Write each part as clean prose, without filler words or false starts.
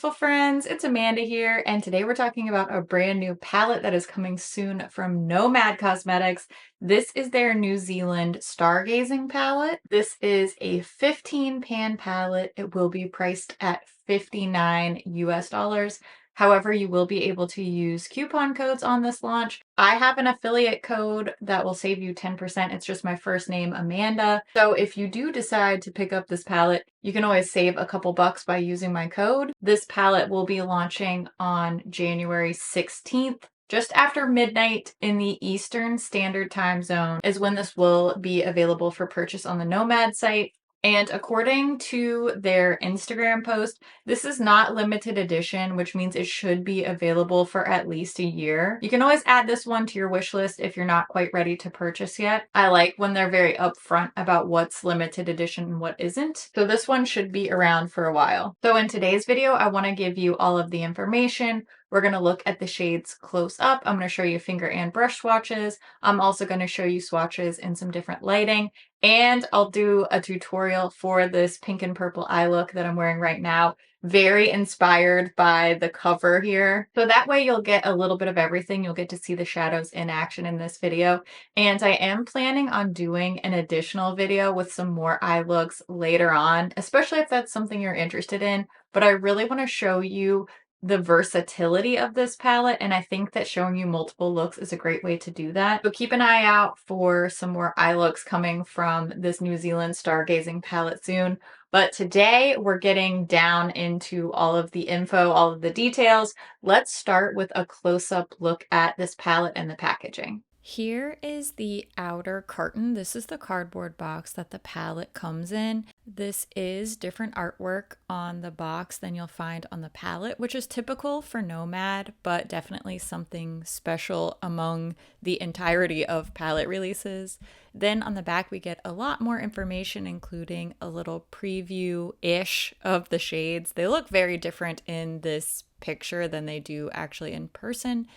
beautiful friends, it's Amanda here, and today we're talking about a brand new palette that is coming soon from Nomad Cosmetics. This is their New Zealand Stargazing palette. This is a 15 pan palette. It will be priced at 59 US dollars. However, you will be able to use coupon codes on this launch. I have an affiliate code that will save you 10%. It's just my first name, Amanda. So if you do decide to pick up this palette, you can always save a couple bucks by using my code. This palette will be launching on January 16th. Just after midnight in the Eastern Standard Time Zone is when this will be available for purchase on the Nomad site. And according to their Instagram post, this is not limited edition, which means it should be available for at least a year. You can always add this one to your wish list if you're not quite ready to purchase yet. I like when they're very upfront about what's limited edition and what isn't. So this one should be around for a while. So in today's video, I want to give you all of the information. We're going to look at the shades close up. I'm going to show you finger and brush swatches. I'm also going to show you swatches in some different lighting. And I'll do a tutorial for this pink and purple eye look that I'm wearing right now. Very inspired by the cover here. So that way you'll get a little bit of everything. You'll get to see the shadows in action in this video. And I am planning on doing an additional video with some more eye looks later on, especially if that's something you're interested in. But I really want to show you the versatility of this palette, and I think that showing you multiple looks is a great way to do that. So keep an eye out for some more eye looks coming from this New Zealand Stargazing palette soon. But today we're getting down into all of the info, all of the details. Let's start with a close-up look at this palette and the packaging. Here is the outer carton. This is the cardboard box that the palette comes in. This is different artwork on the box than you'll find on the palette, which is typical for Nomad, but definitely something special among the entirety of palette releases. Then on the back, we get a lot more information, including a little preview-ish of the shades. They look very different in this picture than they do actually in person.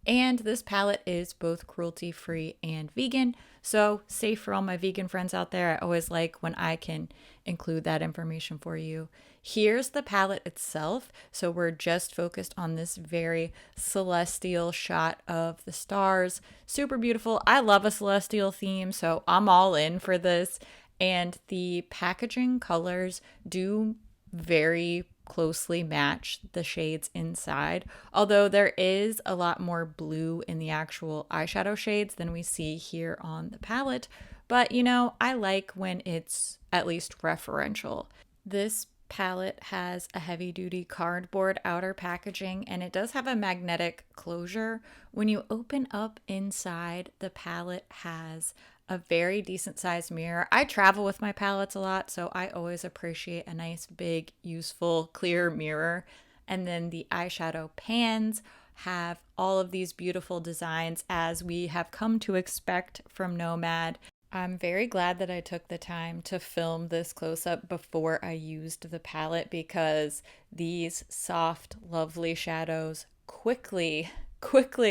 And this palette is both cruelty-free and vegan, so safe for all my vegan friends out there. I always like when I can include that information for you. Here's the palette itself. So we're just focused on this very celestial shot of the stars. Super beautiful. I love a celestial theme, so I'm all in for this. And the packaging colors do very closely match the shades inside, although there is a lot more blue in the actual eyeshadow shades than we see here on the palette. But you know, I like when it's at least referential. This palette has a heavy-duty cardboard outer packaging, and it does have a magnetic closure. When you open up inside, the palette has a very decent sized mirror. I travel with my palettes a lot, so I always appreciate a nice, big, useful, clear mirror. And then the eyeshadow pans have all of these beautiful designs as we have come to expect from Nomad. I'm very glad that I took the time to film this close-up before I used the palette, because these soft, lovely shadows quickly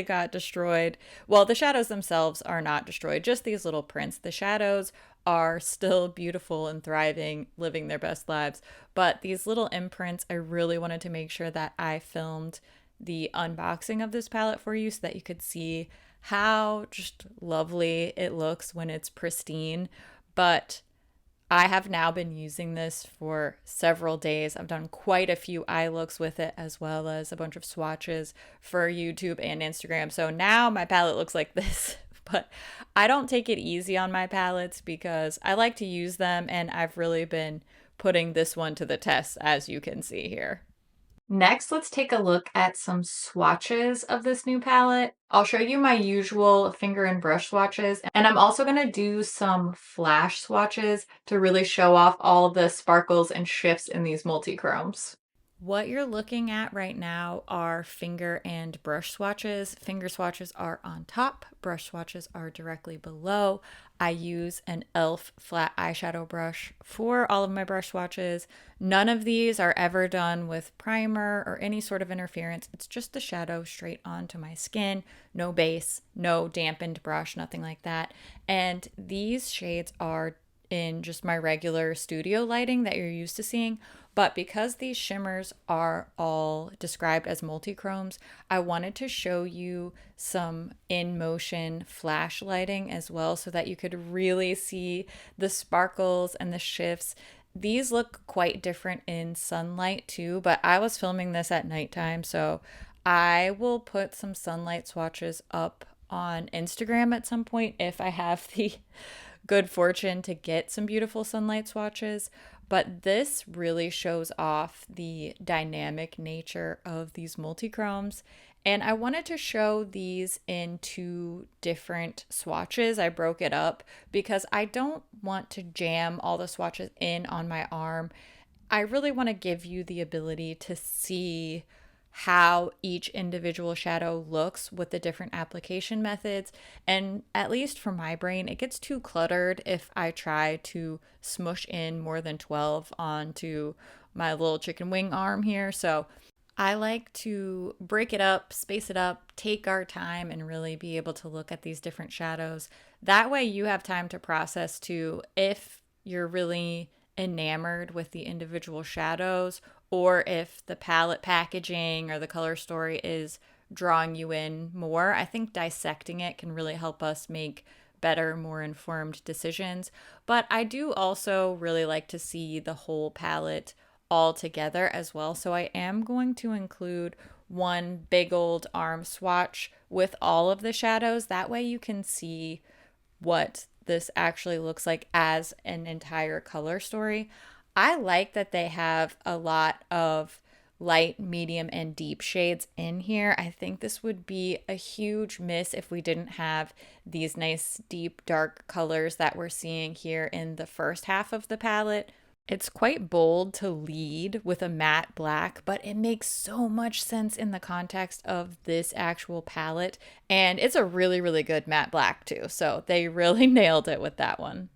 got destroyed. Well, the shadows themselves are not destroyed, just these little prints. The shadows are still beautiful and thriving, living their best lives. But these little imprints, I really wanted to make sure that I filmed the unboxing of this palette for you so that you could see how just lovely it looks when it's pristine. But I have now been using this for several days. I've done quite a few eye looks with it, as well as a bunch of swatches for YouTube and Instagram. So now my palette looks like this. But I don't take it easy on my palettes because I like to use them, and I've really been putting this one to the test, as you can see here. Next, let's take a look at some swatches of this new palette. I'll show you my usual finger and brush swatches, and I'm also going to do some flash swatches to really show off all the sparkles and shifts in these multi-chromes. What you're looking at right now are finger and brush swatches. Finger swatches are on top, brush swatches are directly below. I use an e.l.f. flat eyeshadow brush for all of my brush swatches. None of these are ever done with primer or any sort of interference. It's just the shadow straight onto my skin. No base, no dampened brush, nothing like that. And these shades are in just my regular studio lighting that you're used to seeing. But because these shimmers are all described as multichromes, I wanted to show you some in motion flash lighting as well so that you could really see the sparkles and the shifts. These look quite different in sunlight too, but I was filming this at nighttime, so I will put some sunlight swatches up on Instagram at some point if I have the good fortune to get some beautiful sunlight swatches. But this really shows off the dynamic nature of these multichromes. And I wanted to show these in two different swatches. I broke it up because I don't want to jam all the swatches in on my arm. I really want to give you the ability to see how each individual shadow looks with the different application methods. And at least for my brain, it gets too cluttered if I try to smush in more than 12 onto my little chicken wing arm here. So I like to break it up, space it up, take our time, and really be able to look at these different shadows. That way, you have time to process too if you're really enamored with the individual shadows, or if the palette packaging or the color story is drawing you in more. I think dissecting it can really help us make better, more informed decisions. But I do also really like to see the whole palette all together as well. So I am going to include one big old arm swatch with all of the shadows. That way you can see what this actually looks like as an entire color story. I like that they have a lot of light, medium, and deep shades in here. I think this would be a huge miss if we didn't have these nice, deep, dark colors that we're seeing here in the first half of the palette. It's quite bold to lead with a matte black, but it makes so much sense in the context of this actual palette. And it's a really, really good matte black too. So they really nailed it with that one.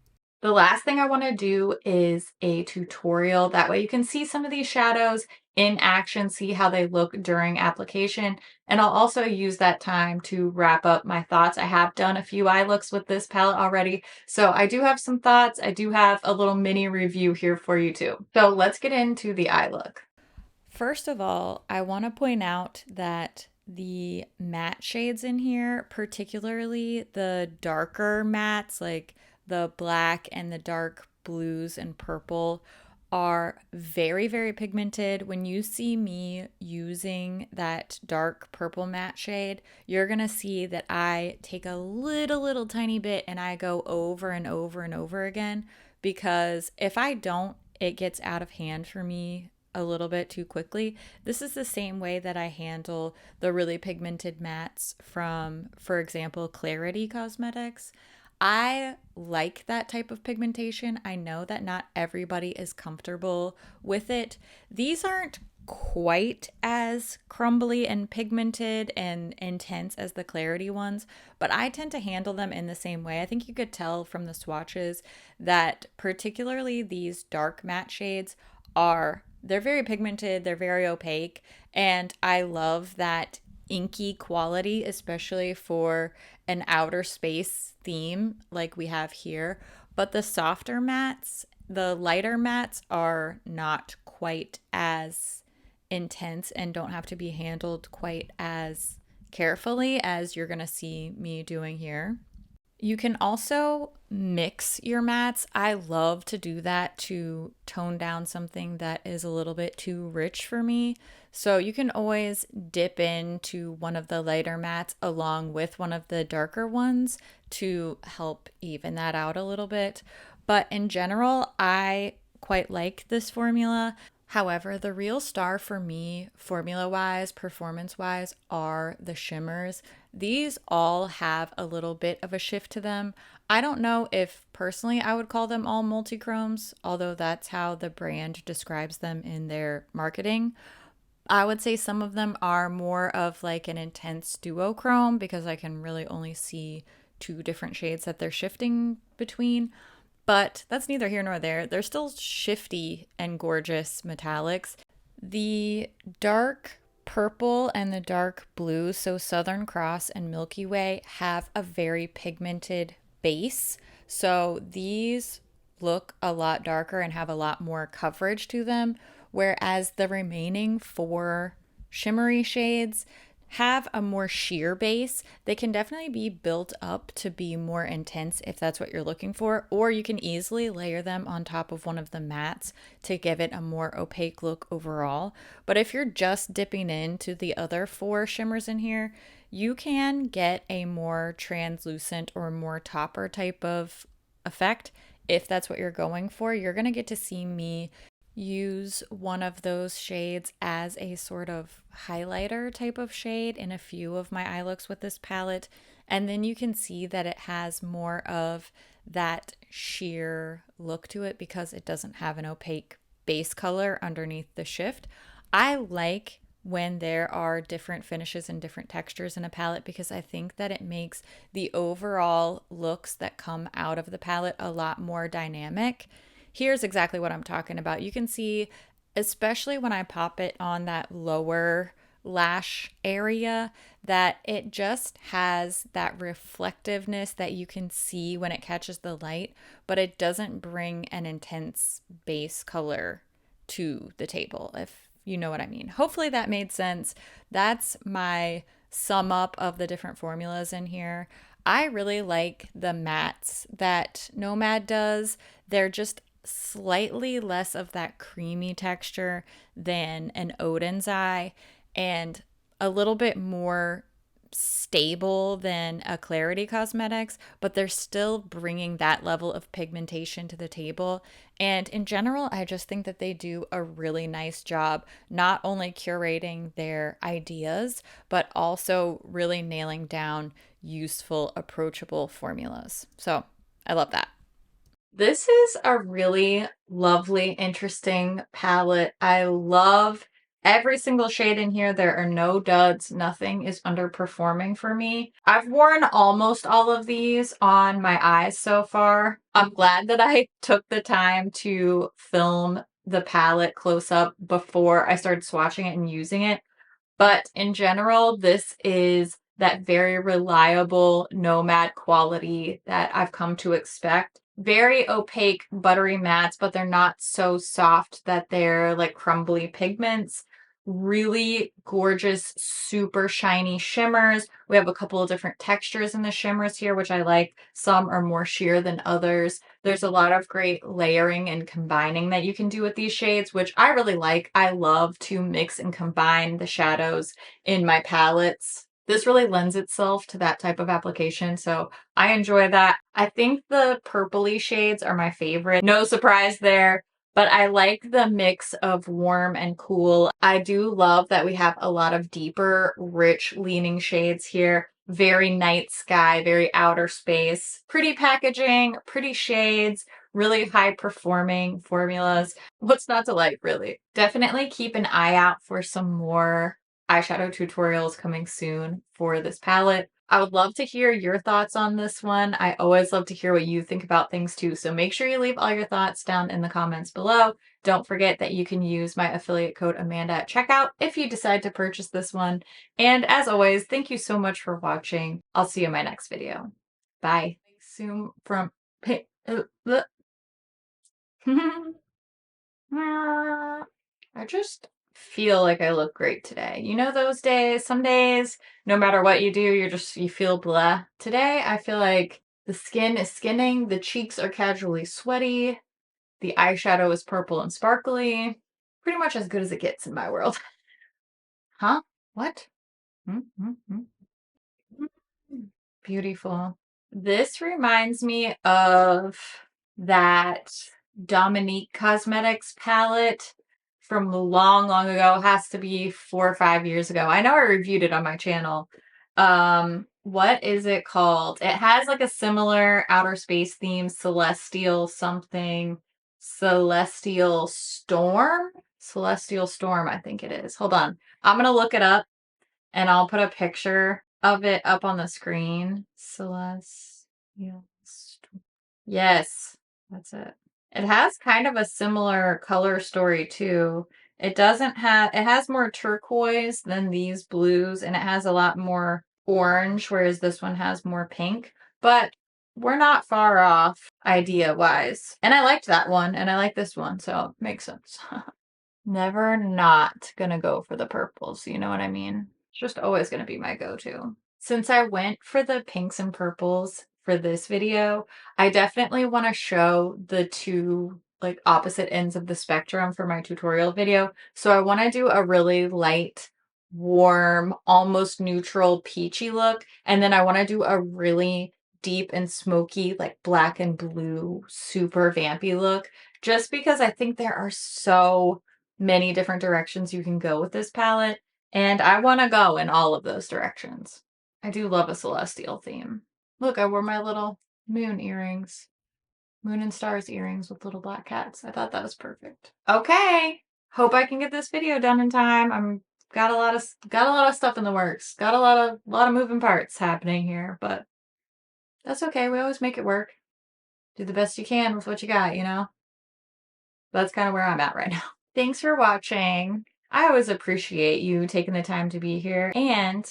The last thing I want to do is a tutorial. That way you can see some of these shadows in action, see how they look during application. And I'll also use that time to wrap up my thoughts. I have done a few eye looks with this palette already, so I do have some thoughts. I do have a little mini review here for you too. So let's get into the eye look. First of all, I want to point out that the matte shades in here, particularly the darker mattes like the black and the dark blues and purple, are very, very pigmented. When you see me using that dark purple matte shade, you're gonna see that I take a little tiny bit and I go over and over and over again, because if I don't, it gets out of hand for me a little bit too quickly. This is the same way that I handle the really pigmented mattes from, for example, Clarity Cosmetics. I like that type of pigmentation. I know that not everybody is comfortable with it. These aren't quite as crumbly and pigmented and intense as the Clarity ones, but I tend to handle them in the same way. I think you could tell from the swatches that particularly these dark matte shades they're very pigmented, they're very opaque, and I love that inky quality, especially for an outer space theme like we have here. But the softer mattes, the lighter mattes, are not quite as intense and don't have to be handled quite as carefully as you're going to see me doing here. You can also mix your mattes. I love to do that to tone down something that is a little bit too rich for me. So you can always dip into one of the lighter mattes along with one of the darker ones to help even that out a little bit. But in general, I quite like this formula. However, the real star for me, formula wise, performance wise, are the shimmers. These all have a little bit of a shift to them. I don't know if personally I would call them all multichromes, although that's how the brand describes them in their marketing. I would say some of them are more of like an intense duochrome because I can really only see two different shades that they're shifting between. But that's neither here nor there. They're still shifty and gorgeous metallics. The dark purple and the dark blue, so Southern Cross and Milky Way, have a very pigmented base. So these look a lot darker and have a lot more coverage to them, whereas the remaining 4 shimmery shades have a more sheer base. They can definitely be built up to be more intense if that's what you're looking for, or you can easily layer them on top of one of the mattes to give it a more opaque look overall. But if you're just dipping into the other 4 shimmers in here, you can get a more translucent or more topper type of effect. If that's what you're going for, you're going to get to see me use one of those shades as a sort of highlighter type of shade in a few of my eye looks with this palette. And then you can see that it has more of that sheer look to it because it doesn't have an opaque base color underneath the shift. I like when there are different finishes and different textures in a palette because I think that it makes the overall looks that come out of the palette a lot more dynamic. Here's exactly what I'm talking about. You can see, especially when I pop it on that lower lash area, that it just has that reflectiveness that you can see when it catches the light, but it doesn't bring an intense base color to the table, if you know what I mean. Hopefully that made sense. That's my sum up of the different formulas in here. I really like the mattes that Nomad does. They're just slightly less of that creamy texture than an Odin's Eye and a little bit more stable than a Clarity Cosmetics, but they're still bringing that level of pigmentation to the table. And in general, I just think that they do a really nice job, not only curating their ideas, but also really nailing down useful, approachable formulas. So I love that. This is a really lovely, interesting palette. I love every single shade in here. There are no duds. Nothing is underperforming for me. I've worn almost all of these on my eyes so far. I'm glad that I took the time to film the palette close up before I started swatching it and using it. But in general, this is that very reliable Nomad quality that I've come to expect. Very opaque, buttery mattes, but they're not so soft that they're like crumbly pigments. Really gorgeous, super shiny shimmers. We have a couple of different textures in the shimmers here, which I like. Some are more sheer than others. There's a lot of great layering and combining that you can do with these shades, which I really like. I love to mix and combine the shadows in my palettes. This really lends itself to that type of application, so I enjoy that. I think the purpley shades are my favorite. No surprise there, but I like the mix of warm and cool. I do love that we have a lot of deeper, rich leaning shades here. Very night sky, very outer space. Pretty packaging, pretty shades, really high performing formulas. What's not to like, really? Definitely keep an eye out for some more eyeshadow tutorials coming soon for this palette. I would love to hear your thoughts on this one. I always love to hear what you think about things too, so make sure you leave all your thoughts down in the comments below. Don't forget that you can use my affiliate code Amanda at checkout if you decide to purchase this one. And as always, thank you so much for watching. I'll see you in my next video. Bye. Zoom from I just feel like I look great today. You know those days, some days, no matter what you do, you feel blah. Today, I feel like the skin is skinning, the cheeks are casually sweaty, the eyeshadow is purple and sparkly. Pretty much as good as it gets in my world. Huh? What? Mm-hmm. Beautiful. This reminds me of that Dominique Cosmetics palette from long, long ago. Has to be 4 or 5 years ago. I know I reviewed it on my channel. What is it called? It has like a similar outer space theme, Celestial something, Celestial Storm? Celestial Storm, I think it is. Hold on. I'm gonna look it up and I'll put a picture of it up on the screen. Celestial Storm. Yes, that's it. It has kind of a similar color story too. It doesn't have, it has more turquoise than these blues, and it has a lot more orange, whereas this one has more pink. But we're not far off idea wise. And I liked that one, and I like this one, so it makes sense. Never not gonna go for the purples, you know what I mean? It's just always gonna be my go-to. Since I went for the pinks and purples for this video, I definitely want to show the two like opposite ends of the spectrum for my tutorial video. So I want to do a really light, warm, almost neutral peachy look, and then I want to do a really deep and smoky, like black and blue, super vampy look, just because I think there are so many different directions you can go with this palette, and I want to go in all of those directions. I do love a celestial theme. Look, I wore my little moon earrings. Moon and stars earrings with little black cats. I thought that was perfect. Okay. Hope I can get this video done in time. I'm got a lot of stuff in the works. Got a lot of moving parts happening here, but that's okay. We always make it work. Do the best you can with what you got, you know? That's kind of where I'm at right now. Thanks for watching. I always appreciate you taking the time to be here, and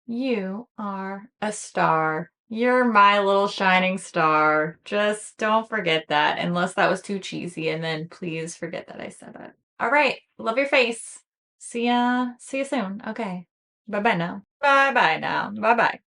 you are a star. You're my little shining star. Just don't forget that, unless that was too cheesy, and then please forget that I said it. All right, love your face. See ya soon. Okay. Bye-bye now. Bye-bye now. Bye-bye.